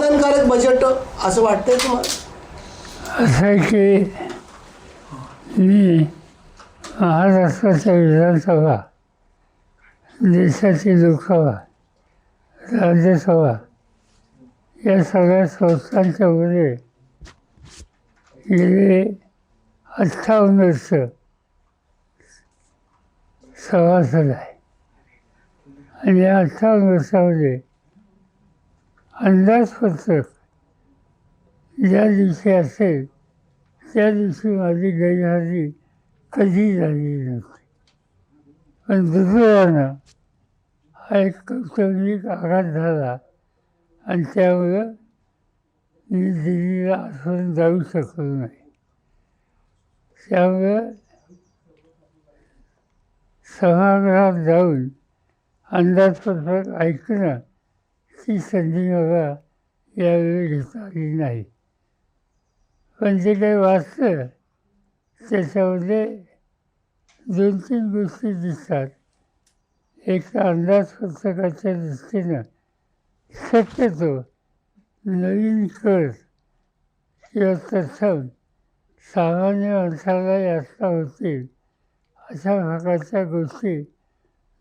बंधनकारक बजेट असं वाटतंय तुम्हाला? असं आहे की मी महाराष्ट्राच्या विधानसभा, देशाची लोकसभा, राज्यसभा या सगळ्या संस्थांच्या मध्ये गेले 58 वर्ष सभासद आहे. आणि या 58 वर्षामध्ये अंदाजपत्रक ज्या दिवशी असेल त्या दिवशी माझी गैरहजेरी कधी झालेली नव्हती. पण दुर्दैवानं हा एक कौटुंबिक आघात झाला आणि त्यामुळं मी दिल्लीला आजपर्यंत जाऊ शकलो नाही. त्यामुळं सभागृहात जाऊन अंदाजपत्रक ऐकणं ही संधी मला यावेळी घेता आली नाही. पण जे काही वाचलं त्याच्यामध्ये 2-3 गोष्टी दिसतात. एक तर अंदाजपत्रकाच्या दृष्टीनं शक्यतो नवीन कर किंवा तत्सम सामान्य माणसाला यातना होतील अशा प्रकारच्या गोष्टी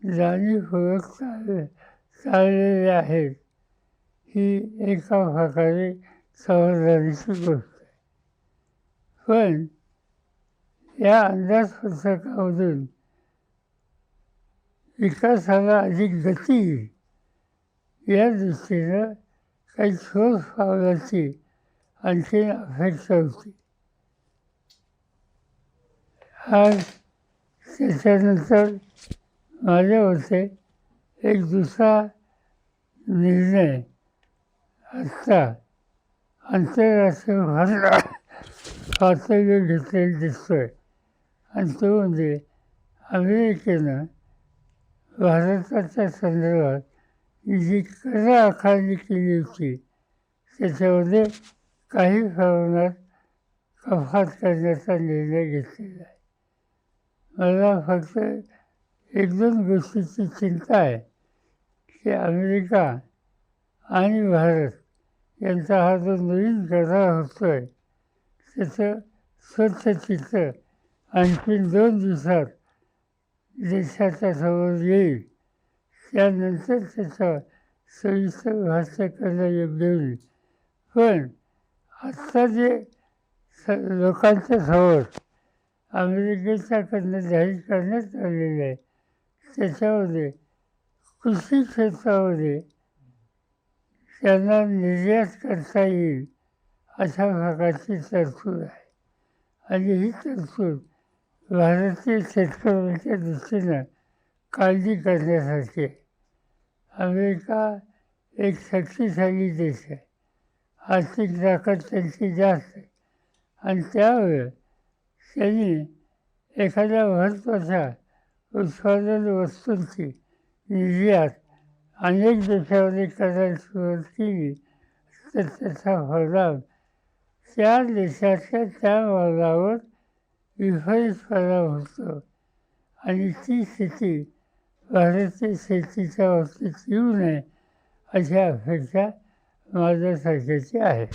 जाणीवपूर्वक चाललेल्या आहेत. ही एका प्रकारे समाधानाची गोष्ट आहे. पण या अंदाजपत्रकामधून विकासाला अधिक गती येईल या दृष्टीनं काही ठोस पावलाची आणखी अपेक्षा होती. आज त्याच्यानंतर माझ्या मते एक दुसरा निर्णय आत्ता आंतरराष्ट्रीय पातळीवर घेतलेला दिसतोय. आणि तो म्हणजे अमेरिकेनं भारताच्या संदर्भात जी कर आकारणी केली होती त्याच्यामध्ये काही प्रमाणात कपात करण्याचा निर्णय घेतलेला आहे. मला फक्त 1-2 गोष्टीची चिंता आहे की अमेरिका आणि भारत यांचा हा जो नवीन करार होतो आहे त्याचं स्वच्छ चित्र आणखी 2 दिवसात देशाच्या समोर येईल. त्यानंतर त्याचं सविस्तर भाष्य करणं योग्य होईल. पण आत्ता जे लोकांच्या समोर अमेरिकेच्याकडनं जाहीर करण्यात आलेलं आहे त्याच्यामध्ये कृषी क्षेत्रामध्ये त्यांना निर्यात करता येईल अशा प्रकारची तरतूद आहे. आणि ही तरतूद भारतीय शेतकऱ्यांच्या दृष्टीनं काळजी करण्यासारखी आहे. अमेरिका एक शक्तिशाली देश आहे. आर्थिक ताकद त्यांची जास्त आहे. आणि त्यामुळे त्यांनी एखाद्या महत्त्वाच्या उत्पादन वस्तूंची निर्यात अनेक देशामध्ये करायला सुरुवात केली तर त्याचा परिणाम त्या देशाच्या त्या मालावर विपरीत परिणाम होतो. आणि ती स्थिती भारतीय शेतीच्या बाबतीत येऊ नये अशी अपेक्षा माझ्यासारख्याची आहे.